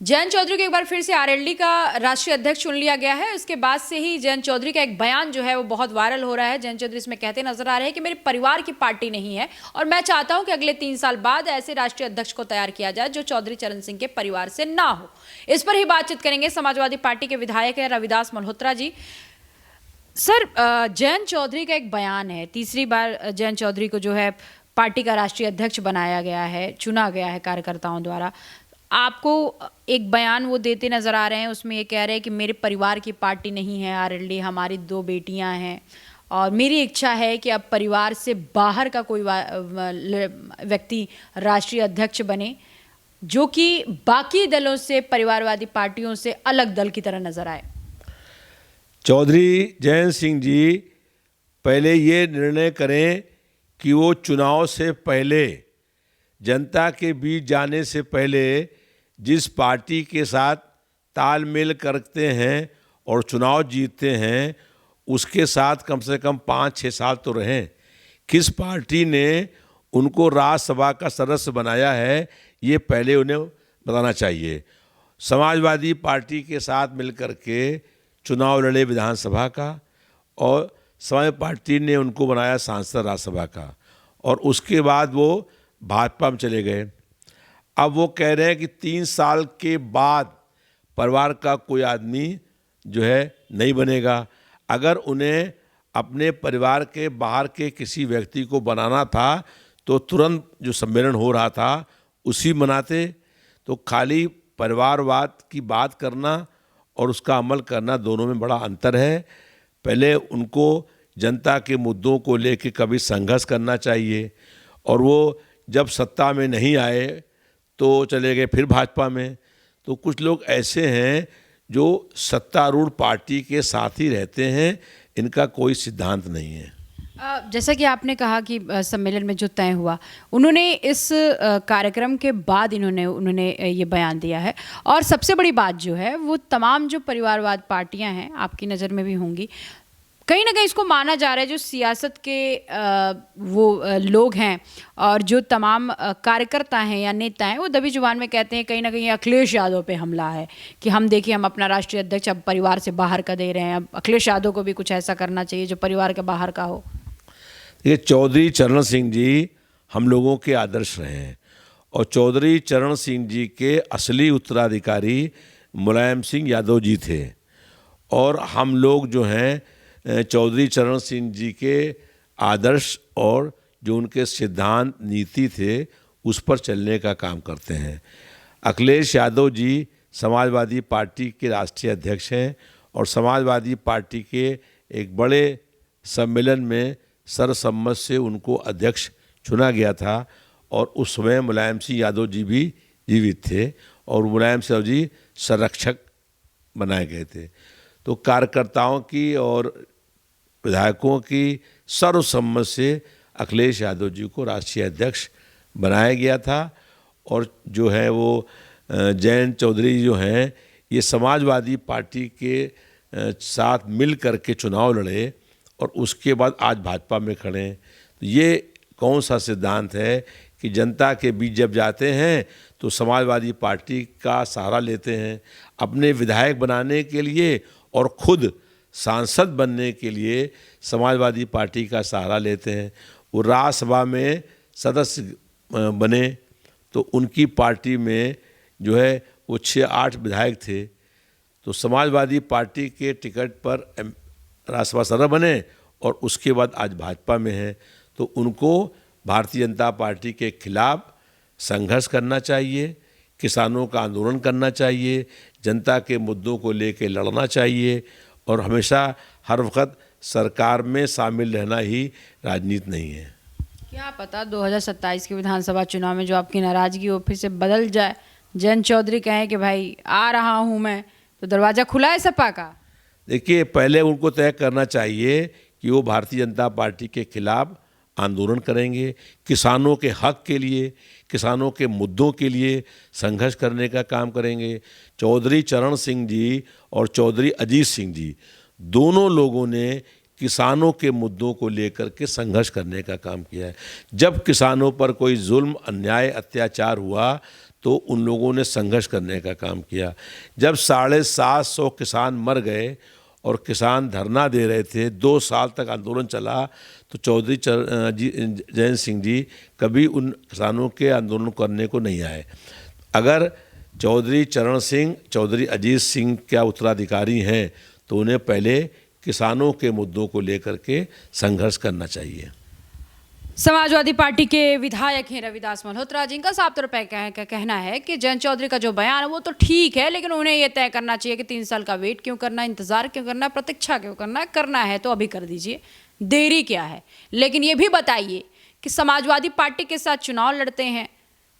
जयंत चौधरी को एक बार फिर से आरएलडी का राष्ट्रीय अध्यक्ष चुन लिया गया है। उसके बाद से ही जयंत चौधरी का एक बयान जो है वो बहुत वायरल हो रहा है। जयंत चौधरी इसमें कहते नजर आ रहे हैं कि मेरे परिवार की पार्टी नहीं है और मैं चाहता हूं कि अगले 3 साल बाद ऐसे राष्ट्रीय अध्यक्ष को तैयार किया जाए जो चौधरी चरण सिंह के परिवार से ना हो। इस पर ही बातचीत करेंगे समाजवादी पार्टी के विधायक है रविदास मल्होत्रा जी। सर, जयंत चौधरी का एक बयान है, तीसरी बार जयंत चौधरी को जो है पार्टी का राष्ट्रीय अध्यक्ष बनाया गया है, चुना गया है कार्यकर्ताओं द्वारा। आपको एक बयान वो देते नजर आ रहे हैं, उसमें ये कह रहे हैं कि मेरे परिवार की पार्टी नहीं है आरएलडी, हमारी 2 बेटियां हैं और मेरी इच्छा है कि अब परिवार से बाहर का कोई व्यक्ति राष्ट्रीय अध्यक्ष बने जो कि बाकी दलों से, परिवारवादी पार्टियों से अलग दल की तरह नजर आए। चौधरी जयंत सिंह जी पहले ये निर्णय करें कि वो चुनाव से पहले, जनता के बीच जाने से पहले जिस पार्टी के साथ तालमेल करते हैं और चुनाव जीतते हैं उसके साथ कम से कम 5-6 साल तो रहें। किस पार्टी ने उनको राज्यसभा का सदस्य बनाया है ये पहले उन्हें बताना चाहिए। समाजवादी पार्टी के साथ मिलकर के चुनाव लड़े विधानसभा का और समाजवादी पार्टी ने उनको बनाया सांसद राज्यसभा का और उसके बाद वो भाजपा में चले गए। अब वो कह रहे हैं कि 3 साल के बाद परिवार का कोई आदमी जो है नहीं बनेगा। अगर उन्हें अपने परिवार के बाहर के किसी व्यक्ति को बनाना था तो तुरंत जो सम्मेलन हो रहा था उसी मनाते। तो खाली परिवारवाद की बात करना और उसका अमल करना दोनों में बड़ा अंतर है। पहले उनको जनता के मुद्दों को लेकर कभी संघर्ष करना चाहिए और वो जब सत्ता में नहीं आए तो चले गए फिर भाजपा में। तो कुछ लोग ऐसे हैं जो सत्तारूढ़ पार्टी के साथ ही रहते हैं, इनका कोई सिद्धांत नहीं है। जैसा कि आपने कहा कि सम्मेलन में जो तय हुआ, उन्होंने इस कार्यक्रम के बाद उन्होंने ये बयान दिया है और सबसे बड़ी बात जो है वो तमाम जो परिवारवाद पार्टियां हैं आपकी नज़र में भी होंगी, कहीं ना कहीं इसको माना जा रहा है जो सियासत के वो लोग हैं और जो तमाम कार्यकर्ता हैं या नेता हैं वो दबी जुबान में कहते हैं कहीं ना कहीं अखिलेश यादव पे हमला है कि हम देखिए हम अपना राष्ट्रीय अध्यक्ष अब परिवार से बाहर का दे रहे हैं, अब अखिलेश यादव को भी कुछ ऐसा करना चाहिए जो परिवार के बाहर का हो। ये चौधरी चरण सिंह जी हम लोगों के आदर्श रहे हैं और चौधरी चरण सिंह जी के असली उत्तराधिकारी मुलायम सिंह यादव जी थे और हम लोग जो हैं चौधरी चरण सिंह जी के आदर्श और जो उनके सिद्धांत नीति थे उस पर चलने का काम करते हैं। अखिलेश यादव जी समाजवादी पार्टी के राष्ट्रीय अध्यक्ष हैं और समाजवादी पार्टी के एक बड़े सम्मेलन में सर्वसम्मत से उनको अध्यक्ष चुना गया था और उस समय मुलायम सिंह यादव जी भी जीवित थे और मुलायम सिंह जी संरक्षक बनाए गए थे। तो कार्यकर्ताओं की और विधायकों की सर्वसम्मत से अखिलेश यादव जी को राष्ट्रीय अध्यक्ष बनाया गया था और जो है वो जयंत चौधरी जो हैं ये समाजवादी पार्टी के साथ मिल करके चुनाव लड़े और उसके बाद आज भाजपा में खड़े हैं। तो ये कौन सा सिद्धांत है कि जनता के बीच जब जाते हैं तो समाजवादी पार्टी का सहारा लेते हैं अपने विधायक बनाने के लिए और खुद सांसद बनने के लिए समाजवादी पार्टी का सहारा लेते हैं। वो राज्यसभा में सदस्य बने तो उनकी पार्टी में जो है वो 6-8 विधायक थे, तो समाजवादी पार्टी के टिकट पर राज्यसभा सदस्य बने और उसके बाद आज भाजपा में हैं। तो उनको भारतीय जनता पार्टी के खिलाफ संघर्ष करना चाहिए, किसानों का आंदोलन करना चाहिए, जनता के मुद्दों को लेकर लड़ना चाहिए और हमेशा हर वक्त सरकार में शामिल रहना ही राजनीति नहीं है। क्या पता 2027 के विधानसभा चुनाव में जो आपकी नाराजगी हो फिर से बदल जाए, जयंत चौधरी कहें कि भाई आ रहा हूं मैं, तो दरवाजा खुला है सपा का। देखिए पहले उनको तय करना चाहिए कि वो भारतीय जनता पार्टी के खिलाफ आंदोलन करेंगे, किसानों के हक के लिए, किसानों के मुद्दों के लिए संघर्ष करने का काम करेंगे। चौधरी चरण सिंह जी और चौधरी अजीत सिंह जी दोनों लोगों ने किसानों के मुद्दों को लेकर के संघर्ष करने का काम किया है। जब किसानों पर कोई जुल्म, अन्याय, अत्याचार हुआ तो उन लोगों ने संघर्ष करने का काम किया। जब 750 किसान मर गए और किसान धरना दे रहे थे, 2 साल तक आंदोलन चला, तो चौधरी जयंत सिंह जी कभी उन किसानों के आंदोलन करने को नहीं आए। अगर चौधरी चरण सिंह, चौधरी अजीत सिंह क्या उत्तराधिकारी हैं, तो उन्हें पहले किसानों के मुद्दों को लेकर के संघर्ष करना चाहिए। समाजवादी पार्टी के विधायक हैं रविदास मल्होत्रा, जिनका साफ तौर पर कहना है कि जयंत चौधरी का जो बयान है वो तो ठीक है, लेकिन उन्हें ये तय करना चाहिए कि 3 साल का वेट क्यों करना है, इंतजार क्यों करना है, प्रतीक्षा क्यों करना है तो अभी कर दीजिए, देरी क्या है। लेकिन ये भी बताइए कि समाजवादी पार्टी के साथ चुनाव लड़ते हैं,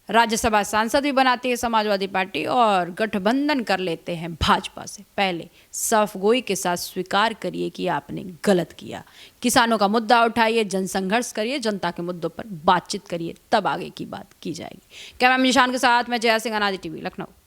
राज्यसभा सांसद भी बनाती है समाजवादी पार्टी और गठबंधन कर लेते हैं भाजपा से। पहले साफ गोई के साथ स्वीकार करिए कि आपने गलत किया, किसानों का मुद्दा उठाइए, जनसंघर्ष करिए, जनता के मुद्दों पर बातचीत करिए, तब आगे की बात की जाएगी। कैमरामैन निशान के साथ मैं जया सिंह, अनादि टीवी, लखनऊ।